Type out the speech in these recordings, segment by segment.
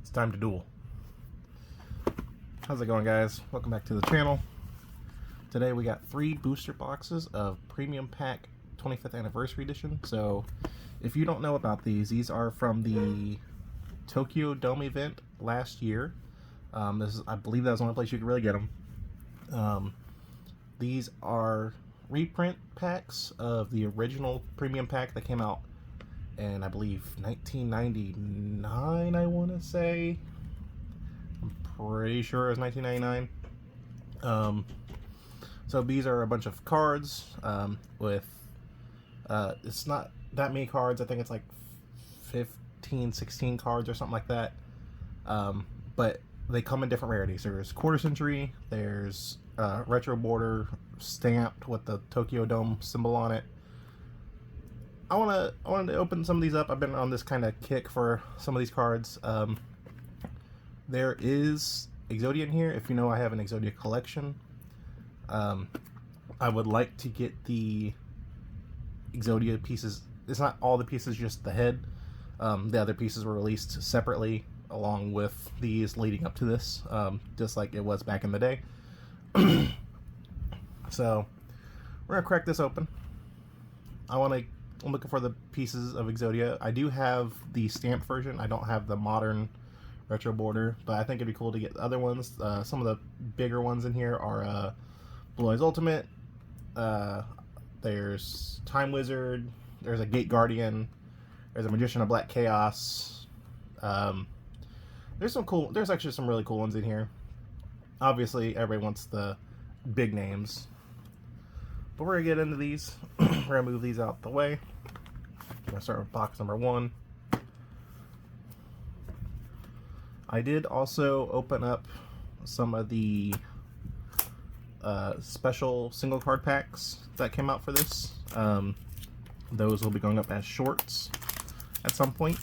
It's time to duel. How's it going, guys? Welcome back to the channel. Today we got 3 booster boxes of Premium Pack 25th Anniversary Edition. So if you don't know about these are from the Tokyo Dome event last year. I believe that was the only place you could really get them. These are reprint packs of the original Premium Pack that came out in, I believe, 1999, I want to say. I'm pretty sure it was 1999. So these are a bunch of cards with, it's not that many cards. I think it's like 15, 16 cards or something like that. But they come in different rarities. There's quarter century, there's retro border stamped with the Tokyo Dome symbol on it. I wanted to open some of these up. I've been on this kind of kick for some of these cards. There is Exodia in here. If you know, I have an Exodia collection. I would like to get the Exodia pieces. It's not all the pieces, just the head. The other pieces were released separately along with these leading up to this, just like it was back in the day. So we're gonna crack this open. I'm looking for the pieces of Exodia. I do have the stamped version. I don't have the modern retro border, but I think it'd be cool to get other ones. Some of the bigger ones in here are Blue Eyes Ultimate. There's Time Wizard. There's a Gate Guardian. There's a Magician of Black Chaos. There's actually some really cool ones in here. Obviously, everybody wants the big names. But we're going to get into these. We're going to move these out the way. We're going to start with box number 1. I did also open up some of the special single card packs that came out for this. Those will be going up as shorts at some point.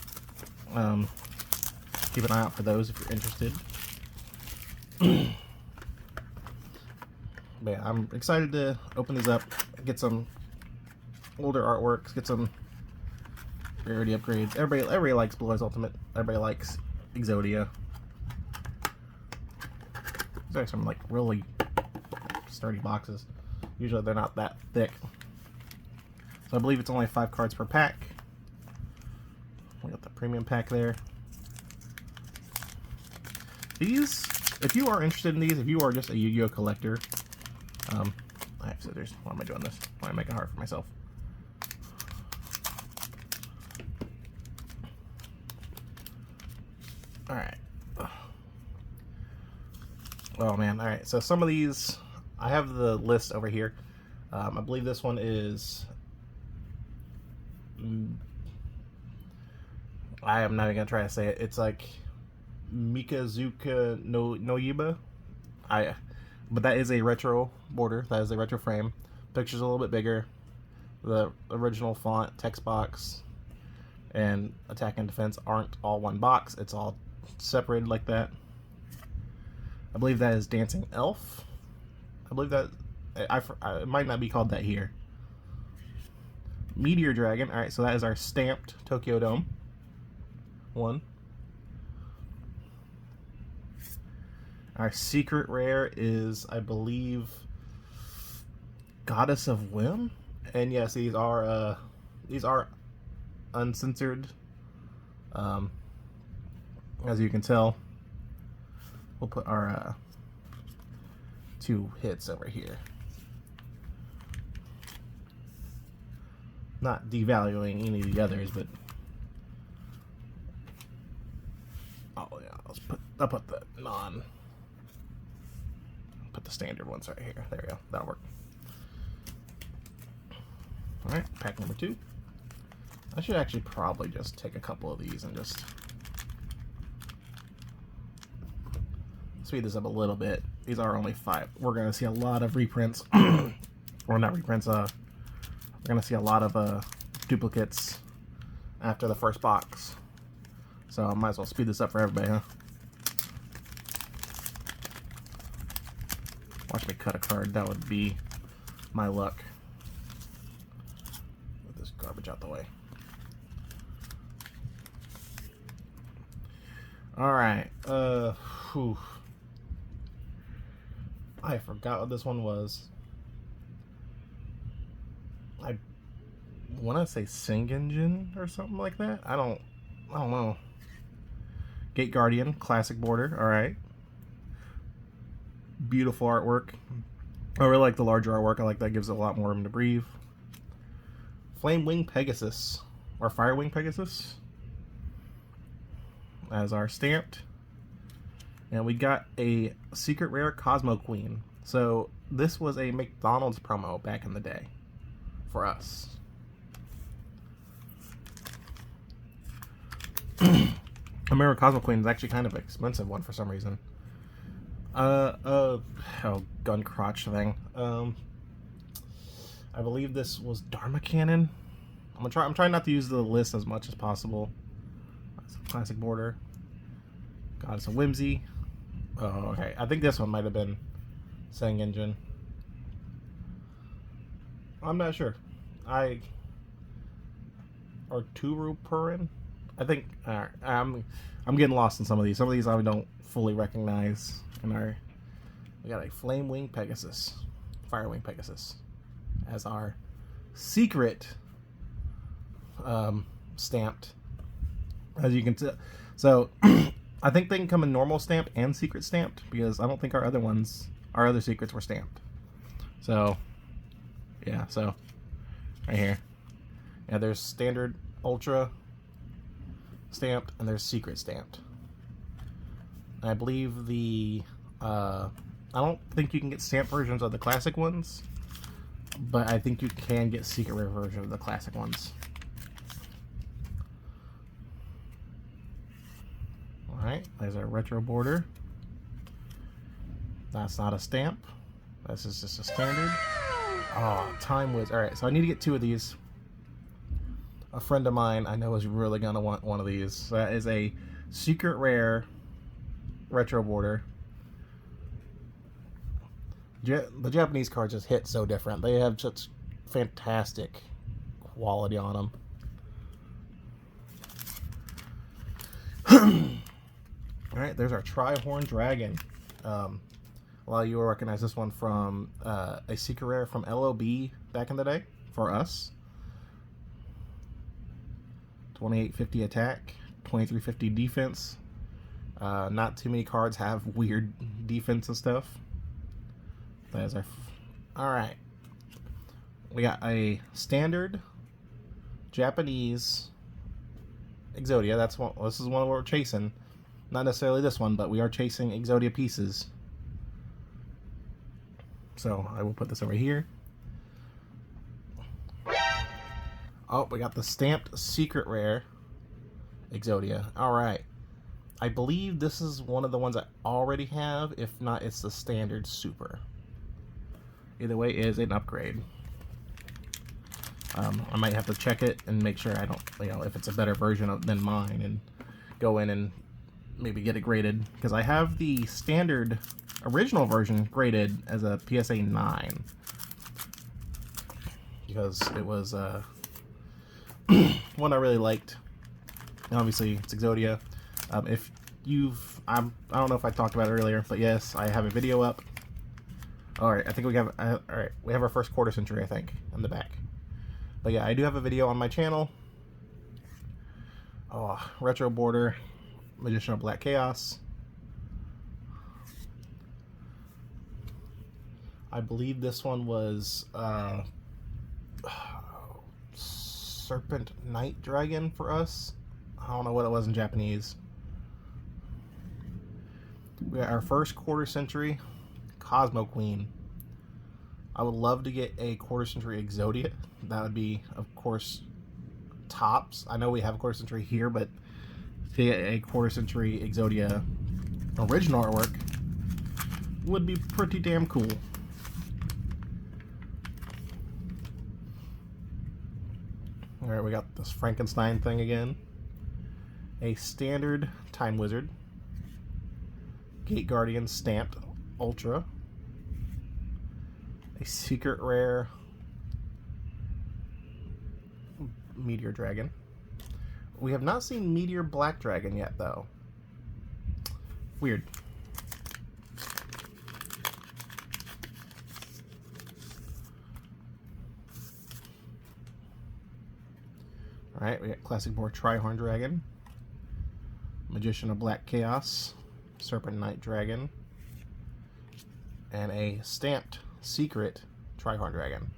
Keep an eye out for those if you're interested. But yeah, I'm excited to open these up, get some older artworks, get some rarity upgrades. Everybody likes Blue Eyes Ultimate. Everybody likes Exodia. These are some like really sturdy boxes. Usually they're not that thick. So I believe it's only 5 cards per pack. We got the premium pack there. These, if you are interested in these, if you are just a Yu-Gi-Oh collector, I have scissors. Why am I doing this? Why am I making it hard for myself? Alright. Oh man, alright. So some of these, I have the list over here. I believe this one is... I am not even going to try to say it. It's like Mikazuka no Yiba. But that is a retro border. That is a retro frame. Picture's a little bit bigger. The original font, text box, and attack and defense aren't all one box. It's all separated like that. I believe that is Dancing Elf. I believe that... it might not be called that here. Meteor Dragon. Alright, so that is our stamped Tokyo Dome one. Our secret rare is, I believe, Goddess of Whim. And yes, these are uncensored. As you can tell, we'll put our 2 hits over here. Not devaluing any of the others, but oh yeah, I'll put the put the standard ones right here. There we go. That'll work. Alright, pack number 2. I should actually probably just take a couple of these and just speed this up a little bit. These are only 5. We're going to see a lot of reprints. Or not reprints, we're going to see a lot of duplicates after the first box. So I might as well speed this up for everybody, huh? Watch me cut a card. That would be my luck. Move this garbage out the way. Alright, whew. I forgot what this one was. I want to say Sing Engine or something like that. I don't know. Gate Guardian, classic border. Alright. Beautiful artwork. I really like the larger artwork. I like that, gives it a lot more room to breathe. Flame Wing Pegasus, or Fire Wing Pegasus, as our stamped. And we got a secret rare Cosmo Queen. So this was a McDonald's promo back in the day for us. I remember Cosmo Queen is actually kind of an expensive one for some reason. Oh, gun crotch thing. I believe this was Dharma Cannon. I'm trying not to use the list as much as possible. That's a classic border. Goddess of Whimsy. Oh, okay. I think this one might have been Sang Engine. I'm not sure. Or Turu Purin. I think I'm getting lost in some of these. Some of these I don't fully recognize. We got a Flame Wing Pegasus, Fire Wing Pegasus, as our secret stamped. As you can tell, so I think they can come in normal stamped and secret stamped, because I don't think our other secrets were stamped. So yeah, so right here, yeah, there's standard, ultra stamped, and there's secret stamped. And I believe I don't think you can get stamped versions of the classic ones, but I think you can get secret rare version of the classic ones. Alright, there's our retro border. That's not a stamp. This is just a standard. Oh, Time Wizard. Alright, so I need to get 2 of these. A friend of mine I know is really going to want one of these. So that is a secret rare retro border. The Japanese cards just hit so different. They have such fantastic quality on them. Alright, there's our Tri-Horn Dragon. A lot of you will recognize this one from a secret rare from LOB back in the day for us. 2850 attack, 2350 defense. Not too many cards have weird defense and stuff. That is our. Alright. We got a standard Japanese Exodia. This is one we're chasing. Not necessarily this one, but we are chasing Exodia pieces. So I will put this over here. Oh, we got the stamped secret rare Exodia. Alright. I believe this is one of the ones I already have. If not, it's the standard super. Either way, it is an upgrade. I might have to check it and make sure I don't, if it's a better version than mine, and go in and maybe get it graded, because I have the standard original version graded as a PSA 9, because it was one I really liked. And obviously, it's Exodia. If you've, I don't know if I talked about it earlier, but yes, I have a video up. Alright, I think we have, alright, we have our first quarter century, I think, in the back. But yeah, I do have a video on my channel. Oh, retro border, Magician of Black Chaos. I believe this one was Serpent Night Dragon for us. I don't know what it was in Japanese. We got our first quarter century Cosmo Queen. I would love to get a quarter century Exodia. That would be, of course, tops. I know we have a quarter century here, but to get a quarter century Exodia original artwork would be pretty damn cool. Alright, we got this Frankenstein thing again. A standard Time Wizard. Gate Guardian stamped Ultra. A secret rare Meteor Dragon. We have not seen Meteor Black Dragon yet, though. Weird. Alright, we got Classic Boar Trihorn Dragon, Magician of Black Chaos, Serpent Knight Dragon, and a stamped secret Trihorn Dragon.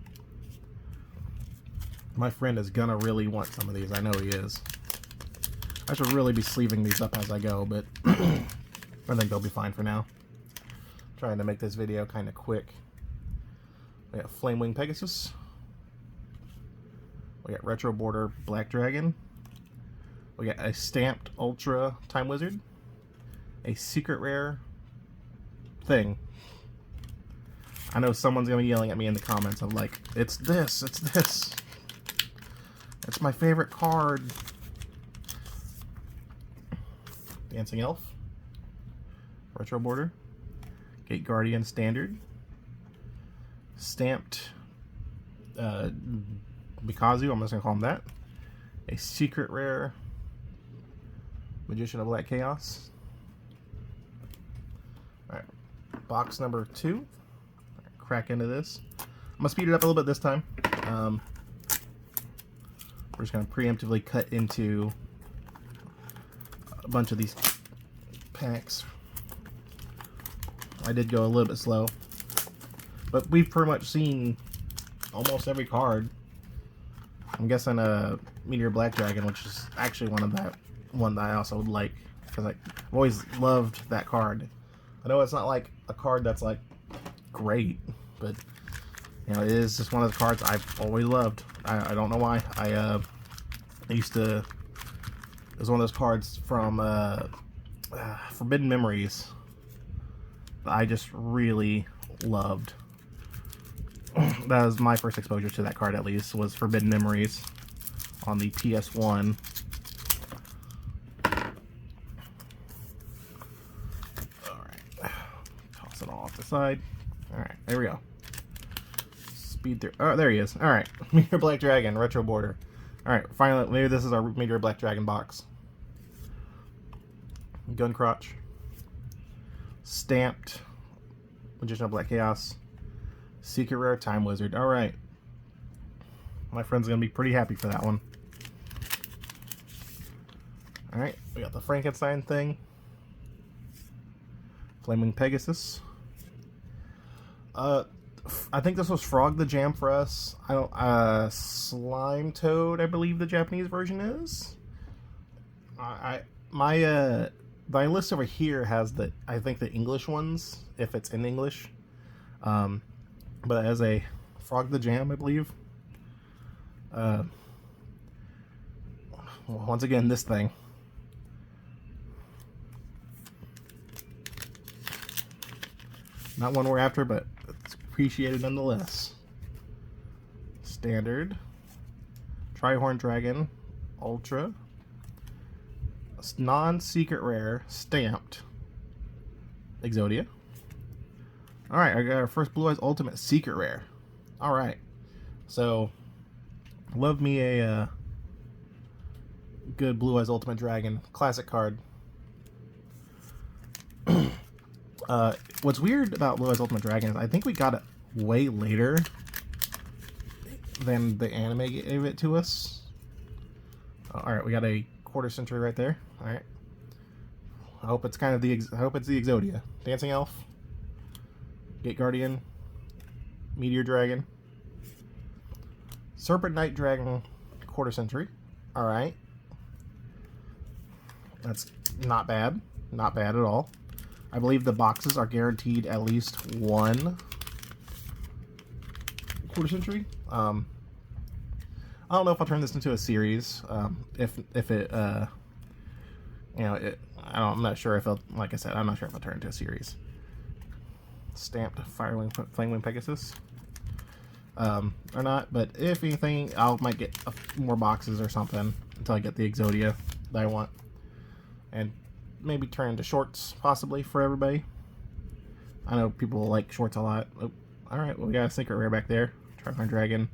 My friend is gonna really want some of these. I know he is. I should really be sleeving these up as I go, but I think they'll be fine for now. Trying to make this video kind of quick. We got Flamewing Pegasus. We got Retro Border Black Dragon. We got a stamped Ultra Time Wizard. A secret rare thing. I know someone's gonna be yelling at me in the comments of like, it's this, it's this. It's my favorite card. Dancing Elf. Retro Border. Gate Guardian Standard. Stamped Mikazu, I'm just gonna call him that. A secret rare Magician of Black Chaos. Alright, box number 2. Crack into this. I'm gonna speed it up a little bit this time. We're just gonna preemptively cut into a bunch of these packs. I did go a little bit slow, but we've pretty much seen almost every card. I'm guessing a Meteor Black Dragon, which is actually one that I also would like, because I've always loved that card. I know it's not like a card that's like great, but you know, it is just one of the cards I've always loved. I don't know why. I used to. It was one of those cards from Forbidden Memories that I just really loved. That was my first exposure to that card, at least, was Forbidden Memories on the PS1. Alright. Toss it all off the side. Alright, there we go. Speed through. Oh, there he is. Alright. Meteor Black Dragon, Retro Border. Alright, finally, maybe this is our Meteor Black Dragon box. Gun Crotch. Stamped Magician of Black Chaos. Secret Rare Time Wizard. Alright. My friend's going to be pretty happy for that one. Alright, we got the Frankenstein thing. Flaming Pegasus. I think this was Frog the Jam for us. I don't. Slime Toad, I believe the Japanese version is. My list over here has I think the English ones, if it's in English. But as a Frog the Jam, I believe. Once again, this thing. Not one we're after, but it's appreciated nonetheless. Standard. Trihorn Dragon. Ultra. Non-secret rare. Stamped. Exodia. Alright, I got our first Blue Eyes Ultimate secret rare. Alright. So, love me a good Blue Eyes Ultimate Dragon. Classic card. What's weird about Blue Eyes Ultimate Dragon is I think we got it way later than the anime gave it to us. Alright, we got a quarter century right there. Alright. I hope it's kind of the Exodia. Dancing Elf. Gate Guardian. Meteor Dragon. Serpent Knight Dragon quarter century. Alright. That's not bad. Not bad at all. I believe the boxes are guaranteed at least one quarter century. I don't know if I'll turn this into a series. If it you know, I'm not sure if I'll, like I said, I'm not sure if I'll turn it into a series. Stamped Flamewing Pegasus. Or not, but if anything, might get more boxes or something until I get the Exodia that I want. And maybe turn into shorts, possibly, for everybody. I know people like shorts a lot. Oh, alright, well, we got a secret rare back there. Trihorn Dragon.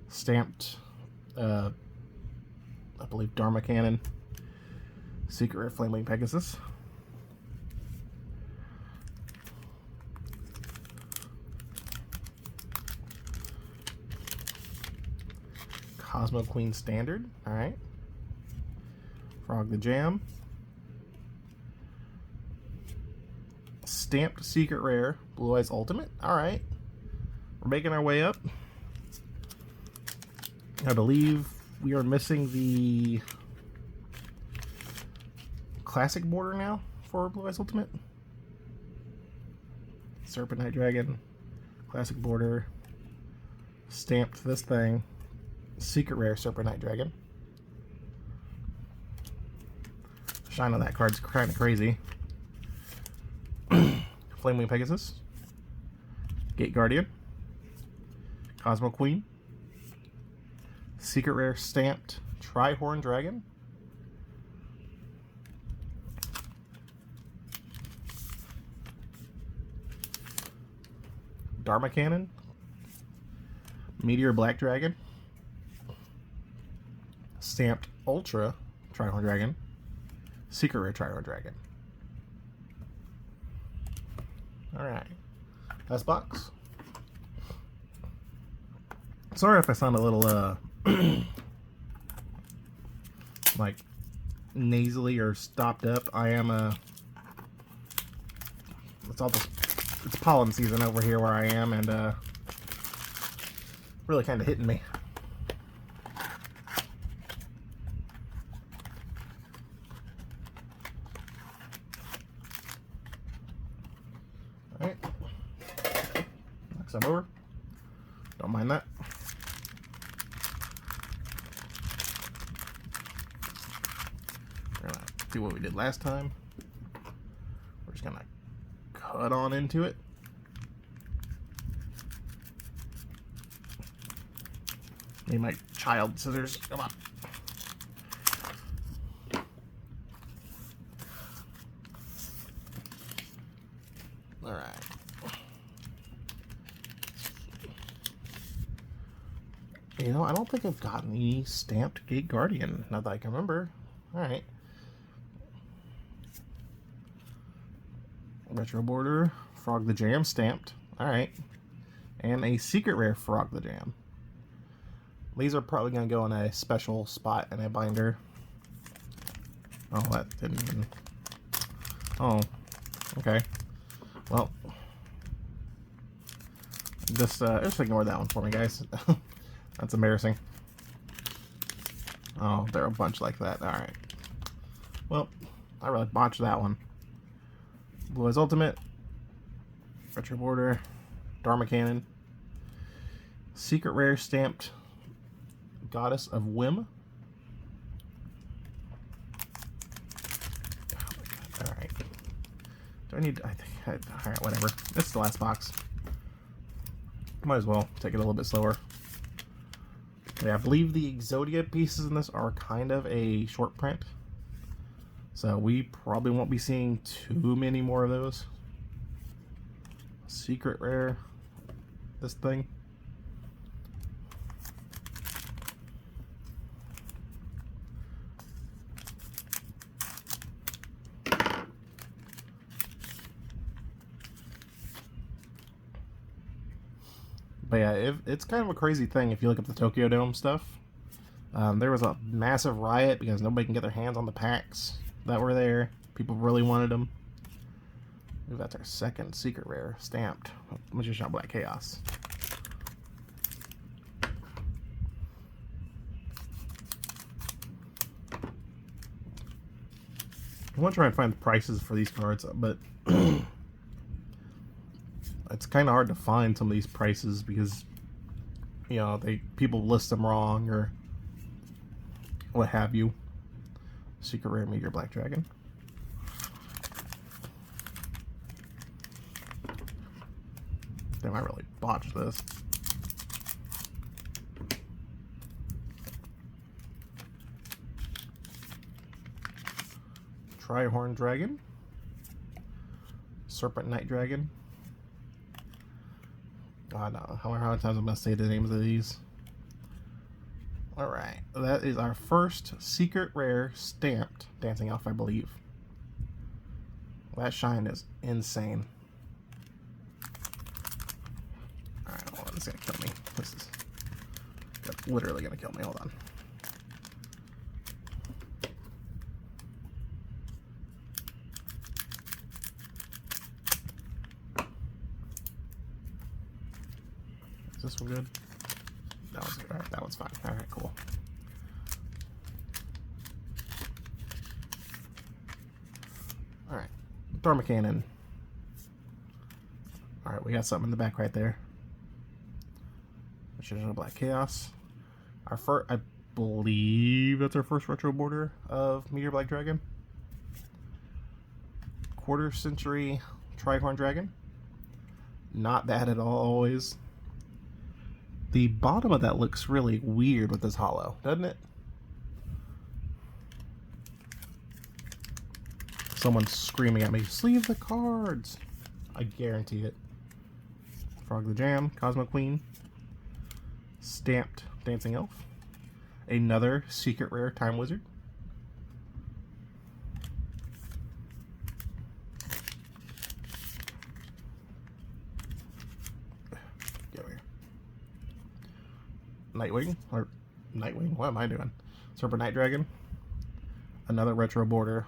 Stamped, I believe, Dharma Cannon. Secret rare Flamewing Pegasus. Cosmo Queen Standard. Alright. Frog the Jam. Stamped Secret Rare Blue Eyes Ultimate. Alright. We're making our way up. I believe we are missing the classic border now for Blue Eyes Ultimate. Serpent Night Dragon, classic border, stamped this thing, secret rare Serpent Night Dragon. Shine on that card's kind of crazy. Flamewing Pegasus, Gate Guardian, Cosmo Queen, secret rare stamped Trihorn Dragon, Dharma Cannon, Meteor Black Dragon, stamped Ultra Trihorn Dragon, secret rare Trihorn Dragon. Alright, last box. Sorry if I sound a little like nasally or stopped up. I am it's pollen season over here where I am, and really kind of hitting me. Alright, knock some over. Don't mind that. We're gonna do what we did last time. We're just gonna cut on into it. Need my child scissors. Come on. All right. You know, I don't think I've gotten any stamped Gate Guardian, not that I can remember. All right. Retro border, Frog the Jam stamped. All right. And a secret rare Frog the Jam. These are probably going to go in a special spot in a binder. Oh, that didn't even... Oh, okay. Well, just ignore that one for me, guys. That's embarrassing. Oh, they're a bunch like that. Alright. Well, I really botched that one. Blue Eyes Ultimate, Retro Border, Dharma Cannon, secret rare stamped Goddess of Whim. Oh, alright. Do I need... Alright, whatever. This is the last box. Might as well take it a little bit slower. Yeah, I believe the Exodia pieces in this are kind of a short print. So we probably won't be seeing too many more of those. Secret rare. This thing. But yeah, it's kind of a crazy thing if you look at the Tokyo Dome stuff. There was a massive riot because nobody can get their hands on the packs that were there. People really wanted them. Ooh, that's our second secret rare stamped Magician Black Chaos. I want to try and find the prices for these cards, but it's kind of hard to find some of these prices because, you know, people list them wrong or what have you. Secret rare Meteor Black Dragon. Damn, I really botched this. Trihorn Dragon. Serpent Night Dragon. God, no. How many times I'm going to say the names of these? Alright. That is our first secret rare stamped Dancing Elf, I believe. That shine is insane. Alright, hold on. This is going to kill me. This is... literally gonna kill me. Hold on. Is this one good? That one's good. All right, that one's fine. All right, cool. All right, Thermal Cannon. All right, we got something in the back right there. Which is a Black Chaos. Our first, I believe that's our first retro border of Meteor Black Dragon. Quarter Century Tricorn Dragon. Not bad at all, always. The bottom of that looks really weird with this hollow, doesn't it? Someone's screaming at me, sleeve the cards! I guarantee it. Frog the Jam, Cosmo Queen. Stamped Dancing Elf. Another secret rare Time Wizard. Get over here. Nightwing, what am I doing? Serpent Night Dragon. Another retro border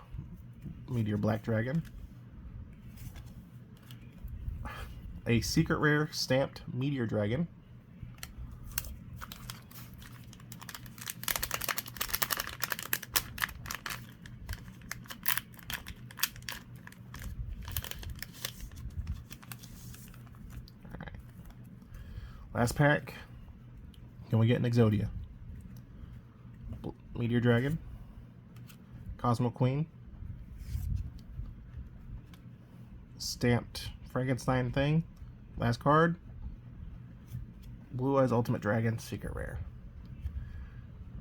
Meteor Black Dragon. A secret rare stamped Meteor Dragon. Last pack. Can we get an Exodia? Meteor Dragon. Cosmo Queen. Stamped Frankenstein thing. Last card. Blue Eyes Ultimate Dragon. Secret Rare.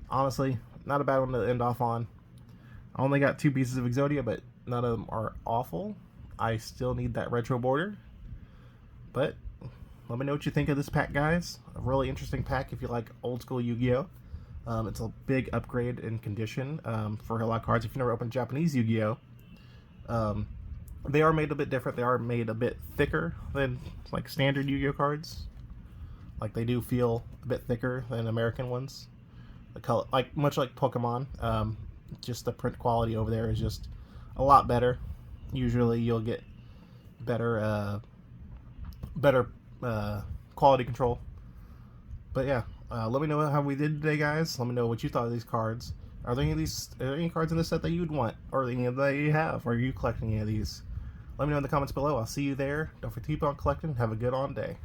Honestly, not a bad one to end off on. I only got 2 pieces of Exodia, but none of them are awful. I still need that retro border. But let me know what you think of this pack, guys. A really interesting pack if you like old school Yu-Gi-Oh! It's a big upgrade in condition for a lot of cards. If you never opened Japanese Yu-Gi-Oh! They are made a bit different. They are made a bit thicker than like standard Yu-Gi-Oh! Cards. Like they do feel a bit thicker than American ones. The color, much like Pokemon, just the print quality over there is just a lot better. Usually you'll get better quality control. But yeah, let me know how we did today, guys. Let me know what you thought of these cards. Are there any cards in this set that you'd want, or any that you have? Or are you collecting any of these? Let me know in the comments below. I'll see you there. Don't forget to keep on collecting. Have a good on day.